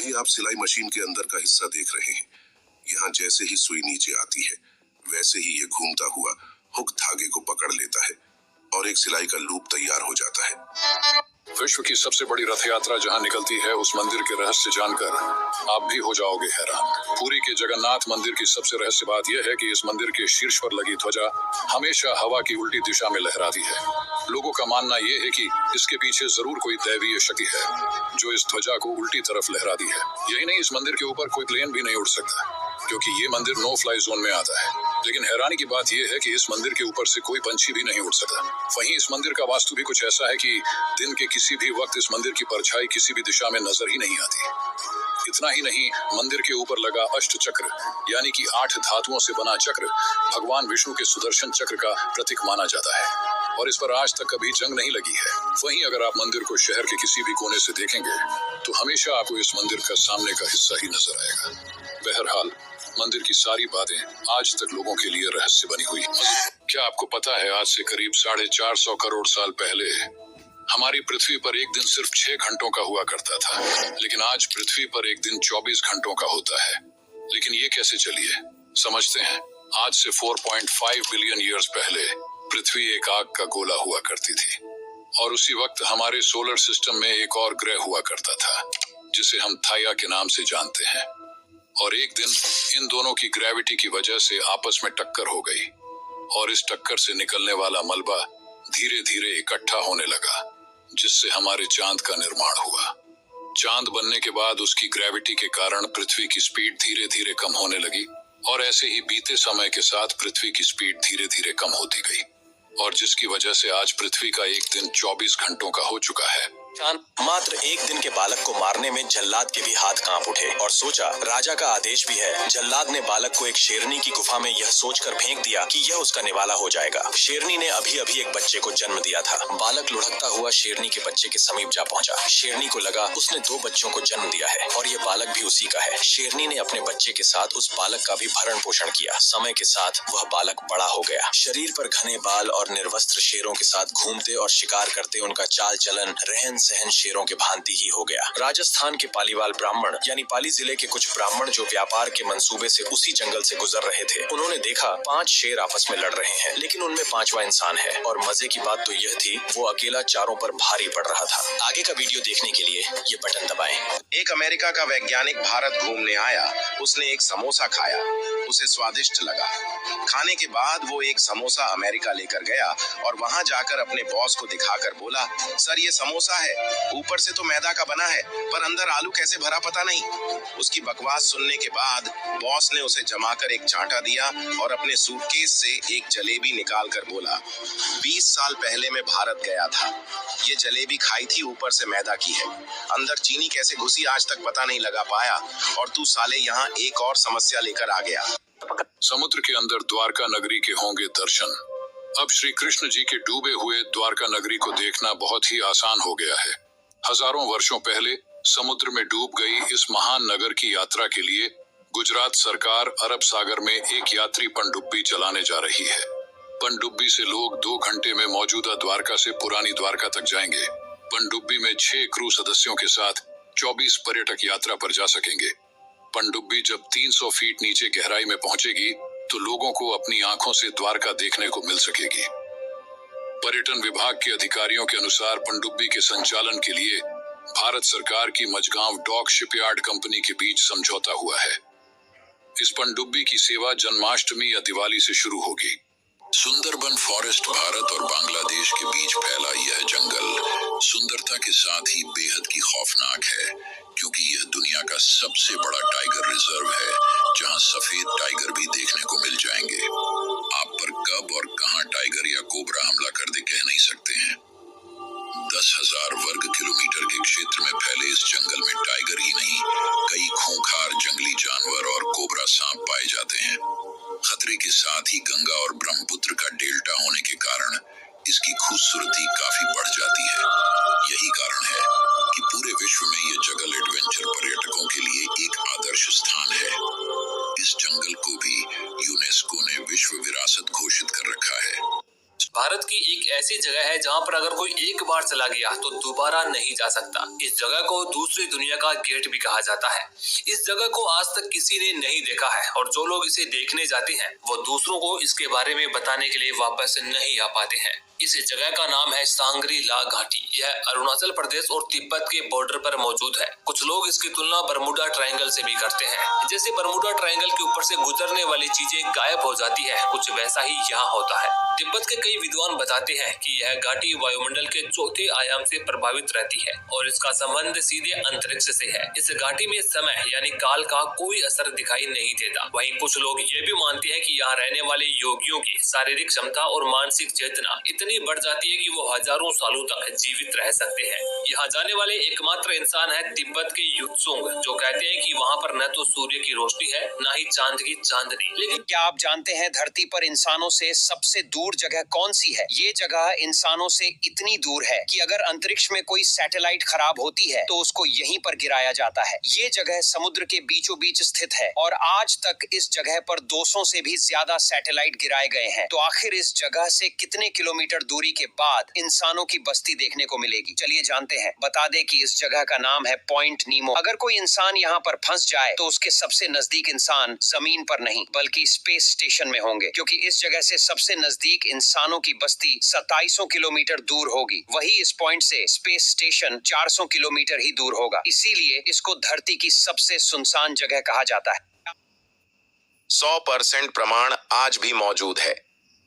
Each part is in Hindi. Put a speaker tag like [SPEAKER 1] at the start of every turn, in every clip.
[SPEAKER 1] अभी आप सिलाई मशीन के अंदर का हिस्सा देख रहे हैं। यहाँ जैसे ही सुई नीचे आती है वैसे ही ये घूमता हुआ हुक धागे को पकड़ लेता है और एक सिलाई का लूप तैयार हो जाता है।
[SPEAKER 2] विश्व की सबसे बड़ी रथ यात्रा जहाँ निकलती है उस मंदिर के रहस्य जानकर आप भी हो जाओगे हैरान। पुरी के जगन्नाथ मंदिर की सबसे रहस्य बात यह है कि इस मंदिर के शीर्ष पर लगी ध्वजा हमेशा हवा की उल्टी दिशा में लहराती है। लोगों का मानना यह है कि इसके पीछे जरूर कोई दैवीय शक्ति है जो इस ध्वजा को उल्टी तरफ लहराती है। यही नहीं, इस मंदिर के ऊपर कोई प्लेन भी नहीं उड़ सकता क्योंकि ये मंदिर नो फ्लाई जोन में आता है। लेकिन हैरानी की बात यह है कि इस मंदिर के ऊपर से कोई पंछी भी नहीं उड़ सकता। वहीं इस मंदिर का वास्तु भी कुछ ऐसा है कि दिन के किसी भी वक्त इस मंदिर की परछाई किसी भी दिशा में नजर ही नहीं आती। इतना ही नहीं, मंदिर के ऊपर लगा अष्ट चक्र यानी कि 8 धातुओं से बना चक्र भगवान विष्णु के सुदर्शन चक्र का प्रतीक माना जाता है और इस पर आज तक कभी जंग नहीं लगी है। वहीं अगर आप मंदिर को शहर के किसी भी कोने से देखेंगे तो हमेशा आपको इस मंदिर का सामने का हिस्सा ही नजर आएगा। बहरहाल, मंदिर की सारी बातें आज तक लोगों के लिए रहस्य बनी हुई। क्या आपको पता है, आज से करीब 450 करोड़ साल पहले हमारी पृथ्वी पर एक दिन सिर्फ 6 घंटों का हुआ करता था, लेकिन आज पृथ्वी पर एक दिन 24 घंटों का होता है। लेकिन ये कैसे चलिए समझते हैं। आज से 4.5 बिलियन ईयर्स पहले पृथ्वी एक आग का गोला हुआ करती थी और उसी वक्त हमारे सोलर सिस्टम में एक और ग्रह हुआ करता था जिसे हम थाया के नाम से जानते हैं। और एक दिन इन दोनों की ग्रेविटी की वजह से आपस में टक्कर हो गई और इस टक्कर से निकलने वाला मलबा धीरे धीरे इकट्ठा होने लगा जिससे हमारे चांद का निर्माण हुआ। चांद बनने के बाद उसकी ग्रेविटी के कारण पृथ्वी की स्पीड धीरे धीरे कम होने लगी और ऐसे ही बीते समय के साथ पृथ्वी की स्पीड धीरे धीरे कम होती गई और जिसकी वजह से आज पृथ्वी का एक दिन 24 घंटों का हो चुका है।
[SPEAKER 3] मात्र एक दिन के बालक को मारने में जल्लाद के भी हाथ कांप उठे और सोचा राजा का आदेश भी है। जल्लाद ने बालक को एक शेरनी की गुफा में यह सोचकर फेंक दिया कि यह उसका निवाला हो जाएगा। शेरनी ने अभी अभी एक बच्चे को जन्म दिया था। बालक लुढ़कता हुआ शेरनी के बच्चे के समीप जा पहुंचा। शेरनी को लगा उसने 2 बच्चों को जन्म दिया है और ये बालक भी उसी का है। शेरनी ने अपने बच्चे के साथ उस बालक का भी भरण पोषण किया। समय के साथ वह बालक बड़ा हो गया। शरीर पर घने बाल और निर्वस्त्र शेरों के साथ घूमते और शिकार करते उनका चाल चलन रहन सहन शेरों के भांति ही हो गया। राजस्थान के पालीवाल ब्राह्मण यानी पाली जिले के कुछ ब्राह्मण जो व्यापार के मंसूबे से उसी जंगल से गुजर रहे थे, उन्होंने देखा 5 शेर आपस में लड़ रहे हैं, लेकिन उनमें 5वां इंसान है। और मजे की बात तो यह थी वो अकेला चारों पर भारी पड़ रहा था। आगे का वीडियो देखने के लिए ये बटन दबाएं।
[SPEAKER 4] एक अमेरिका का वैज्ञानिक भारत घूमने आया। उसने एक समोसा खाया, उसे स्वादिष्ट लगा। खाने के बाद वो एक समोसा अमेरिका लेकर गया और वहां जाकर अपने बॉस को दिखाकर बोला, सर ये समोसा है, ऊपर से तो मैदा का बना है पर अंदर आलू कैसे भरा पता नहीं। उसकी बकवास सुनने के बाद बॉस ने उसे जमाकर एक चांटा दिया और अपने सूटकेस से एक जलेबी निकाल कर बोला, 20 साल पहले मैं भारत गया था, ये जलेबी खाई थी, ऊपर से मैदा की है, अंदर चीनी कैसे घुसी आज तक पता नहीं लगा पाया और तू साले यहाँ एक और समस्या लेकर आ गया।
[SPEAKER 2] समुद्र के अंदर द्वारका नगरी के होंगे दर्शन। अब श्री कृष्ण जी के डूबे हुए द्वारका नगरी को देखना बहुत ही आसान हो गया है। हजारों वर्षों पहले समुद्र में डूब गई इस महान नगर की यात्रा के लिए गुजरात सरकार अरब सागर में एक यात्री पनडुब्बी चलाने जा रही है। पनडुब्बी से लोग 2 घंटे में मौजूदा द्वारका से पुरानी द्वारका तक जाएंगे। पनडुब्बी में 6 क्रू सदस्यों के साथ 24 पर्यटक यात्रा पर जा सकेंगे। पनडुब्बी जब 300 फीट नीचे गहराई में पहुंचेगी तो लोगों को अपनी आंखों से द्वारका देखने को मिल सकेगी। पर्यटन विभाग के अधिकारियों के अनुसार पनडुब्बी के संचालन के लिए भारत सरकार की मझगांव डॉक शिपयार्ड कंपनी के बीच समझौता हुआ है। इस पनडुब्बी की सेवा जन्माष्टमी या दिवाली से शुरू होगी। सुंदरबन फॉरेस्ट भारत और बांग्लादेश के बीच फैला यह जंगल सुंदरता के साथ ही बेहद की खौफनाक है क्योंकि यह दुनिया का सबसे बड़ा टाइगर रिजर्व है जहां सफेद टाइगर भी देखने को मिल जाएंगे। आप पर कब और कहां टाइगर या कोबरा हमला कर दे कह नहीं सकते हैं। 10,000 वर्ग किलोमीटर के क्षेत्र में फैले इस जंगल में टाइगर ही नहीं कई खूंखार जंगली जानवर और कोबरा सांप पाए जाते हैं। खतरे के साथ ही गंगा और ब्रह्मपुत्र का डेल्टा होने के कारण इसकी खूबसूरती काफी बढ़ जाती है। यही कारण है कि पूरे विश्व में ये जंगल एडवेंचर पर्यटकों के लिए एक आदर्श स्थान है। इस जंगल को भी यूनेस्को ने विश्व विरासत घोषित कर रखा है।
[SPEAKER 3] भारत
[SPEAKER 5] तिब्बत की एक ऐसी जगह है जहाँ पर अगर कोई एक बार चला गया तो दोबारा नहीं जा सकता। इस जगह को दूसरी दुनिया का गेट भी कहा जाता है। इस जगह को आज तक किसी ने नहीं देखा है और जो लोग इसे देखने जाते हैं वो दूसरों को इसके बारे में बताने के लिए वापस नहीं आ पाते हैं। इस जगह का नाम है सांगरी ला घाटी। यह अरुणाचल प्रदेश और तिब्बत के बॉर्डर पर मौजूद है। कुछ लोग इसकी तुलना बरमुडा ट्रायंगल से भी करते हैं। जैसे बरमुडा ट्रायंगल के ऊपर से गुजरने वाली चीजें गायब हो जाती है, कुछ वैसा ही यहाँ होता है। तिब्बत के कई विद्वान बताते हैं कि यह घाटी वायुमंडल के चौथे आयाम से प्रभावित रहती है और इसका संबंध सीधे अंतरिक्ष से है। इस घाटी में समय यानी काल का कोई असर दिखाई नहीं देता। वहीं कुछ लोग ये भी मानते हैं कि यहाँ रहने वाले योगियों की शारीरिक क्षमता और मानसिक चेतना इतनी बढ़ जाती है कि वो हजारों सालों तक जीवित रह सकते हैं। यहाँ जाने वाले एकमात्र इंसान है तिब्बत के युत्सुंग, जो कहते हैं कि वहाँ पर न तो सूर्य की रोशनी है न ही चांद की चांदनी।
[SPEAKER 6] लेकिन क्या आप जानते हैं धरती पर इंसानों से सबसे दूर जगह कौन सी है? ये जगह इंसानों से इतनी दूर है कि अगर अंतरिक्ष में कोई सैटेलाइट खराब होती है तो उसको यहीं पर गिराया जाता है। ये जगह समुद्र के बीचों बीच स्थित है और आज तक इस जगह पर 200 से भी ज्यादा सैटेलाइट गिराए गए हैं। तो आखिर इस जगह से कितने किलोमीटर दूरी के बाद इंसानों की बस्ती देखने को मिलेगी? चलिए जानते हैं। बता दें कि इस जगह का नाम है पॉइंट नीमो। अगर कोई इंसान यहाँ पर फंस जाए तो उसके सबसे नजदीक इंसान जमीन पर नहीं बल्कि स्पेस स्टेशन में होंगे, क्योंकि इस जगह से सबसे नजदीक इंसानों की बस्ती 2700 किलोमीटर दूर होगी। वही इस पॉइंट से स्पेस स्टेशन 400 किलोमीटर ही दूर होगा। इसीलिए इसको धरती की सबसे सुनसान जगह कहा जाता है।
[SPEAKER 4] 100% प्रमाण आज भी मौजूद है।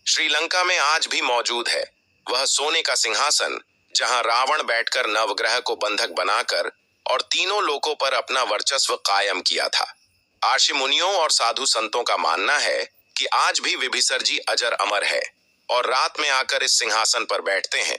[SPEAKER 4] श्रीलंका में आज भी मौजूद है वह सोने का सिंहासन जहां रावण बैठकर नवग्रह को बंधक बनाकर और तीनों लोकों पर अपना वर्चस्व कायम किया था। आर्षि मुनियों और साधु संतों का मानना है कि आज भी विभिसर जी अजर अमर है और रात में आकर इस सिंहासन पर बैठते हैं।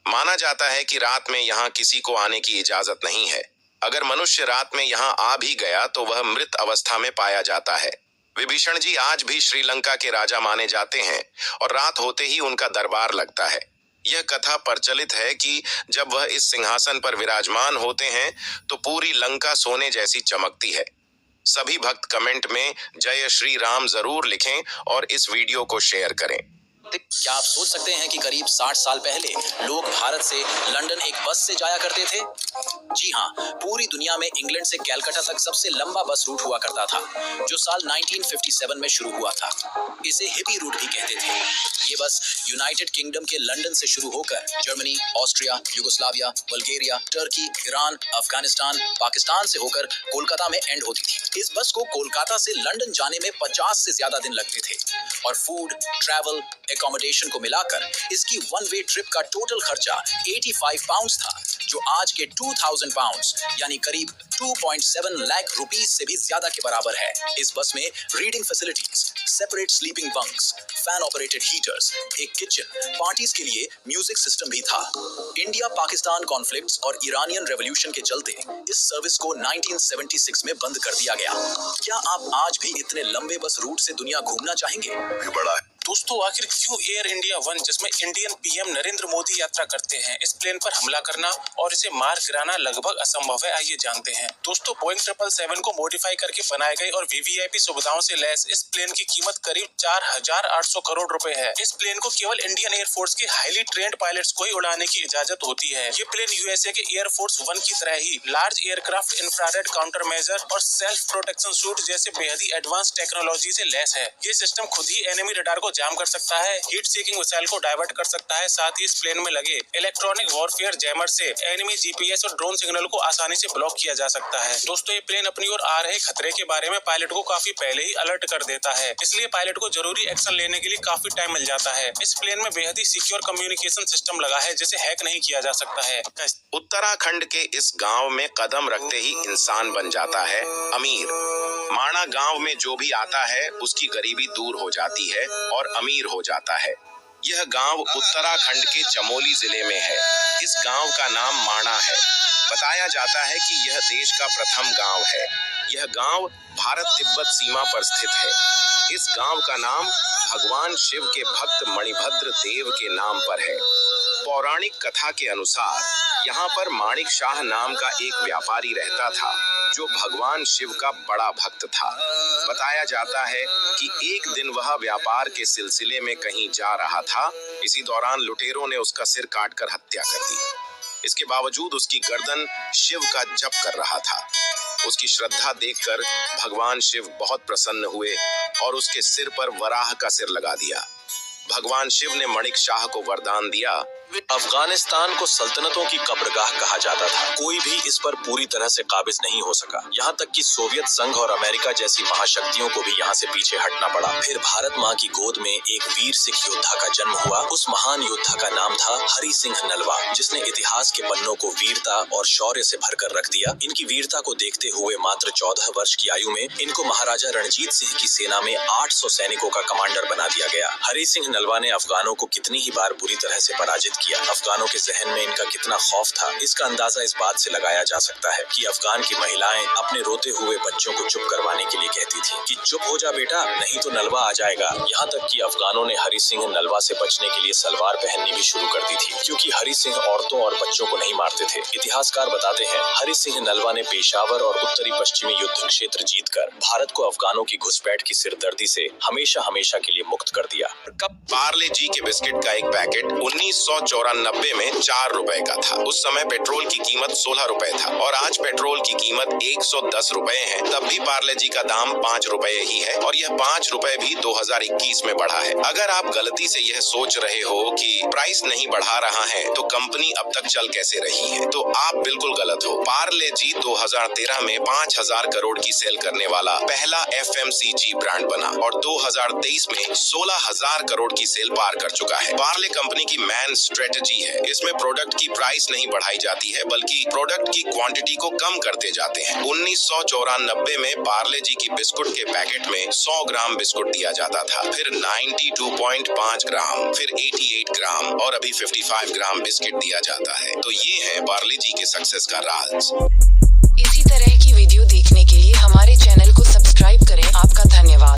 [SPEAKER 4] माना जाता है कि रात में यहाँ किसी को आने की इजाजत नहीं है। अगर मनुष्य रात में यहाँ आ भी गया तो वह मृत अवस्था में पाया जाता है। विभीषण जी आज भी श्रीलंका के राजा माने जाते हैं और रात होते ही उनका दरबार लगता है। यह कथा प्रचलित है कि जब वह इस सिंहासन पर विराजमान होते हैं तो पूरी लंका सोने जैसी चमकती है। सभी भक्त कमेंट में जय श्री राम जरूर लिखें और इस वीडियो को शेयर करें।
[SPEAKER 3] क्या आप सोच सकते हैं कि करीब 60 साल पहले लोग भारत से लंदन एक बस से जाया करते थे? जी हाँ, पूरी दुनिया में इंग्लैंड से कलकत्ता तक सबसे लंबा बस रूट हुआ करता था, जो साल 1957 में शुरू हुआ था। इसे हिपी रूट भी कहते थे। ये बस यूनाइटेड किंगडम के लंदन से शुरू होकर Germany, Austria, Yugoslavia, Bulgaria, Turkey, Iran, Afghanistan, Pakistan से होकर कोलकाता में एंड होती थी। इस बस को कोलकाता से लंदन जाने में 50 से ज्यादा दिन लगते थे और फूड, ट्रैवल, अकोमोडेशन को मिलाकर इसकी वन वे ट्रिप का टोटल खर्चा 85 पाउंड्स था, जो आज के 2000 पाउंड्स यानी करीब 2.7 लाख रुपीस से भी ज्यादा के बराबर है। इस बस में reading facilities, separate sleeping bunks, fan operated heaters, एक किचन, पार्टीज के लिए म्यूजिक सिस्टम भी था। इंडिया पाकिस्तान कॉन्फ्लिक्ट्स और ईरानियन रेवोल्यूशन के चलते इस सर्विस को 1976 में बंद कर दिया गया। क्या आप आज भी इतने लंबे बस रूट से दुनिया घूमना चाहेंगे?
[SPEAKER 1] ये बड़ा है।
[SPEAKER 7] दोस्तों, आखिर क्यों एयर इंडिया वन, जिसमें इंडियन पीएम नरेंद्र मोदी यात्रा करते हैं, इस प्लेन पर हमला करना और इसे मार गिराना लगभग असंभव है? आइए जानते हैं। दोस्तों, बोइंग 777 को मॉडिफाई करके बनाए गए और वीवीआईपी सुविधाओं से लैस इस प्लेन की कीमत करीब 4800 करोड़ रुपए है। इस प्लेन को केवल इंडियन एयरफोर्स के हाईली ट्रेंड पायलट्स को ही उड़ाने की इजाजत होती है। ये प्लेन यूएसए के एयरफोर्स वन की तरह ही large aircraft, infrared counter measure और सेल्फ प्रोटेक्शन सूट जैसे बेहद ही एडवांस टेक्नोलॉजी से लैस है। ये सिस्टम खुद ही एनिमी रडार को जाम कर सकता है, हीट सीकिंग मिसाइल को डाइवर्ट कर सकता है। साथ ही इस प्लेन में लगे इलेक्ट्रॉनिक वॉरफेयर जैमर से एनिमी जीपीएस और ड्रोन सिग्नल को आसानी से ब्लॉक किया जा सकता है। दोस्तों, ये प्लेन अपनी ओर आ रहे खतरे के बारे में पायलट को काफी पहले ही अलर्ट कर देता है, इसलिए पायलट को जरूरी एक्शन लेने के लिए काफी टाइम मिल जाता है। इस प्लेन में बेहद ही सिक्योर कम्युनिकेशन सिस्टम लगा है, जिसे हैक नहीं किया जा सकता है।
[SPEAKER 4] उत्तराखंड के इस गांव में कदम रखते ही इंसान बन जाता है अमीर। माणा गांव में जो भी आता है उसकी गरीबी दूर हो जाती है और अमीर हो जाता है। यह गांव उत्तराखंड के चमोली जिले में है। इस गांव का नाम माणा है। बताया जाता है कि यह देश का प्रथम गांव है। यह गांव भारत तिब्बत सीमा पर स्थित है। इस गांव का नाम भगवान शिव के भक्त मणिभद्र देव के नाम पर है। पौराणिक कथा के अनुसार यहाँ पर माणिक शाह नाम का एक व्यापारी रहता था जो भगवान शिव का बड़ा भक्त था। बताया जाता है कि एक दिन वह व्यापार के सिलसिले में कहीं जा रहा था। इसी दौरान लुटेरों ने उसका सिर काटकर हत्या कर दी। इसके बावजूद उसकी गर्दन शिव का जप कर रहा था। उसकी श्रद्धा देखकर भगवान शिव बहुत प्रसन्न हुए और उसके सिर पर वराह का सिर लगा दिया। भगवान शिव ने माणिक शाह को वरदान दिया।
[SPEAKER 3] अफगानिस्तान को सल्तनतों की कब्रगाह कहा जाता था। कोई भी इस पर पूरी तरह से काबिज नहीं हो सका। यहाँ तक कि सोवियत संघ और अमेरिका जैसी महाशक्तियों को भी यहाँ से पीछे हटना पड़ा। फिर भारत माँ की गोद में एक वीर सिख योद्धा का जन्म हुआ। उस महान योद्धा का नाम था हरि सिंह नलवा, जिसने इतिहास के पन्नों को वीरता और शौर्य से भरकर रख दिया। इनकी वीरता को देखते हुए मात्र 14 वर्ष की आयु में इनको महाराजा रणजीत सिंह की सेना में 800 सैनिकों का कमांडर बना दिया गया। हरि सिंह नलवा ने अफगानों को कितनी ही बार बुरी तरह से पराजित किया। अफगानों के जहन में इनका कितना खौफ था, इसका अंदाजा इस बात से लगाया जा सकता है कि अफगान की महिलाएं अपने रोते हुए बच्चों को चुप करवाने के लिए कहती थी कि चुप हो जा बेटा, नहीं तो नलवा आ जाएगा। यहाँ तक कि अफगानों ने हरि सिंह नलवा से बचने के लिए सलवार पहननी भी शुरू कर दी थी, क्योंकि हरि सिंह औरतों और बच्चों को नहीं मारते थे। इतिहासकार बताते हैं हरि सिंह नलवा ने पेशावर और उत्तरी पश्चिमी युद्ध क्षेत्र जीतकर भारत को अफगानों की घुसपैठ की सिरदर्दी से हमेशा हमेशा के लिए मुक्त कर दिया।
[SPEAKER 4] पार्ले जी के बिस्किट का एक पैकेट 1994 में 4 रुपए का था। उस समय पेट्रोल की कीमत 16 रुपए था और आज पेट्रोल की कीमत 110 रुपए है। तब भी पार्ले जी का दाम 5 रुपए ही है और यह 5 रुपए भी 2021 में बढ़ा है। अगर आप गलती से यह सोच रहे हो कि प्राइस नहीं बढ़ा रहा है तो कंपनी अब तक चल कैसे रही है, तो आप बिल्कुल गलत हो। पार्ले जी 2013 में 5000 करोड़ की सेल करने वाला पहला FMCG ब्रांड बना और 2023 में 16000 करोड़ की सेल पार कर चुका है। पार्ले कंपनी की मैन स्ट्रेटजी है। इसमें प्रोडक्ट की प्राइस नहीं बढ़ाई जाती है बल्कि प्रोडक्ट की क्वांटिटी को कम करते जाते हैं। 1994 में पार्ले जी की बिस्कुट के पैकेट में 100 ग्राम बिस्कुट दिया जाता था, फिर 92.5 ग्राम, फिर 88 ग्राम और अभी 55 ग्राम बिस्किट दिया जाता है। तो ये है पार्ले जी के सक्सेस का राज।
[SPEAKER 8] इसी तरह की